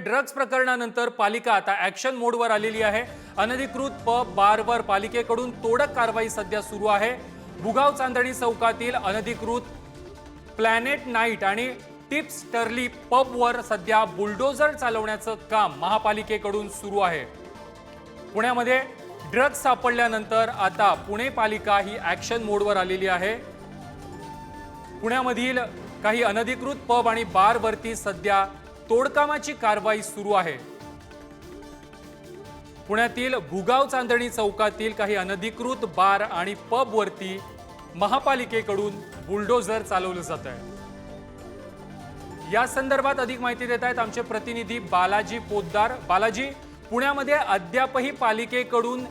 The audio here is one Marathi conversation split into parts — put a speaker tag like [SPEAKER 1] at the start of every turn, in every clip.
[SPEAKER 1] ड्रग्ज प्रकरणानंतर पालिका आता ऍक्शन मोडवर आलेली आहे। अनधिकृत पब बारवर पालिकेकडून तोडक कारवाई सध्या सुरू आहे। भुगाव चांदणी चौकातील अनधिकृत प्लॅनेट नाईट आणि टिप्स टर्ली पबवर सध्या बुलडोझर चालवण्याचं काम महापालिकेकडून सुरू आहे। पुण्यामध्ये ड्रग्ज सापडल्यानंतर आता पुणे पालिका ही ऍक्शन मोडवर आलेली आहे। पुण्यामधील काही अनधिकृत पब आणि बारवरती सध्या तोडकामाची कारवाई सुरू आहे। पुण्यातील भुगाव चांदणी चौकातील काही अनधिकृत बार आणि पबवरती महापालिकेकडून बुलडोझर चालवलं जात आहे। या संदर्भात अधिक माहिती देत आहेत आमचे प्रतिनिधी बालाजी पोद्दार। बालाजी, पुण्यामध्ये अद्यापही पालिकेकडून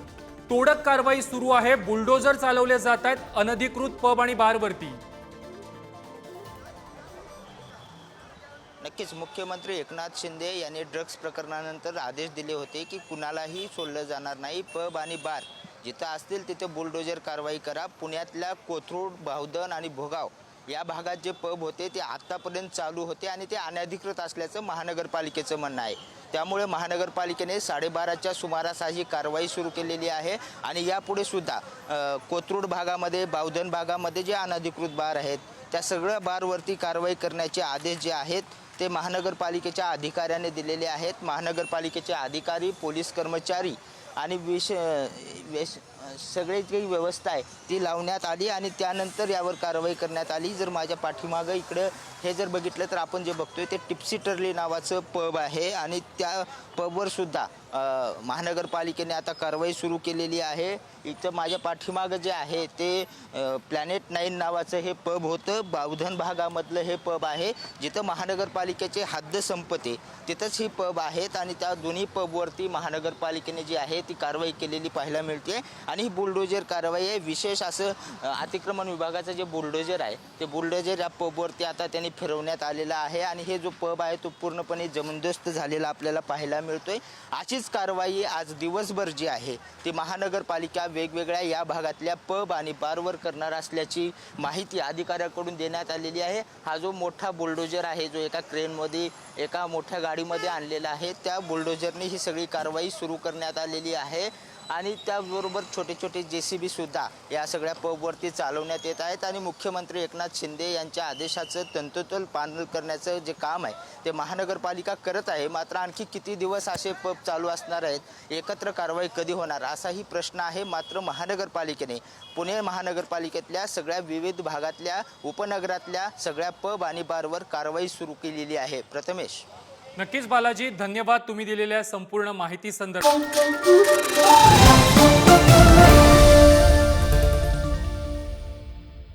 [SPEAKER 1] तोडक कारवाई सुरू आहे, बुलडोझर चालवले जात आहेत अनधिकृत पब आणि बारवरती।
[SPEAKER 2] नक्कीच मुख्यमंत्री एकनाथ शिंदे यांनी ड्रग्ज प्रकरणानंतर आदेश दिले होते की कुणालाही सोडलं जाणार नाही। पब आणि बार जिथं असतील तिथे बुलडोजर कारवाई करा। पुण्यातल्या कोथरूड, बावधन आणि भोगाव या भागात जे पब होते ते आतापर्यंत चालू होते आणि ते अनधिकृत असल्याचं महानगरपालिकेचं म्हणणं आहे। त्यामुळे महानगरपालिकेने 12:30च्या सुमारास ही कारवाई सुरू केलेली आहे आणि यापुढे सुद्धा कोथरूड भागामध्ये, बावधन भागामध्ये जे अनधिकृत बार आहेत त्या सगळ्या बारवरती कारवाई करण्याचे आदेश जे आहेत ते महानगरपालिकेच्या अधिकाऱ्याने दिलेले आहेत। महानगरपालिकेचे अधिकारी, पोलीस कर्मचारी आणि सगळी जी व्यवस्था आहे ती लावण्यात आली आणि त्यानंतर यावर कारवाई करण्यात आली। जर माझ्या पाठीमागं इकडं हे जर बघितलं तर आपण जे बघतोय ते टिप्सी टर्ली नावाचं पब आहे आणि त्या पबवर सुद्धा महानगरपालिकेने आता कारवाई सुरू केलेली आहे। इथं माझ्या पाठीमागं जे आहे ते प्लॅनेट 9 नावाचं हे पब होतं। बावधन भागामधलं हे पब आहे जिथं महानगरपालिकेचे हद्द संपते तिथंच ही पब आहेत आणि त्या दोन्ही पबवरती महानगरपालिकेने जी आहे ती कारवाई केलेली पाहायला मिळते आणि ही बुलडोजर कारवाई आहे। विशेष असं अतिक्रमण विभागाचं जे बुलडोजर आहे ते बुलडोजर या पबवरती आता त्यांनी फिरवण्यात आलेला आहे आणि हे जो पब आहे तो पूर्णपणे जबरदस्त झालेला आपल्याला पाहायला मिळतोय। अशीच कारवाई आज दिवसभर जी आहे ती महानगरपालिका वेगवेगळ्या या भागातल्या पब आणि बारवर करणार असल्याची माहिती अधिकाऱ्याकडून देण्यात आलेली आहे। हा जो मोठा बुलडोजर आहे जो एका क्रेनमध्ये एका मोठ्या गाडीमध्ये आणलेला आहे त्या बुलडोजरने ही सगळी कारवाई सुरू करण्यात आलेली आहे आणि त्याचबरोबर छोटे छोटे JCB सुद्धा या सगळ्या पबवरती चालवण्यात येत आहेत आणि मुख्यमंत्री एकनाथ शिंदे यांच्या आदेशाचं तंतोतंत पालन करण्याचं जे काम आहे ते महानगरपालिका करत आहे। मात्र आणखी किती दिवस असे पब चालू असणार आहेत, एकत्र कारवाई कधी होणार असाही प्रश्न आहे। मात्र महानगरपालिकेने पुणे महानगरपालिकेतल्या सगळ्या विविध भागातल्या उपनगरातल्या सगळ्या पब आणि बारवर कारवाई सुरू केलेली आहे। प्रथमेश,
[SPEAKER 1] नक्कीच बालाजी, धन्यवाद तुम्ही दिलेल्या संपूर्ण माहिती संदर्भात।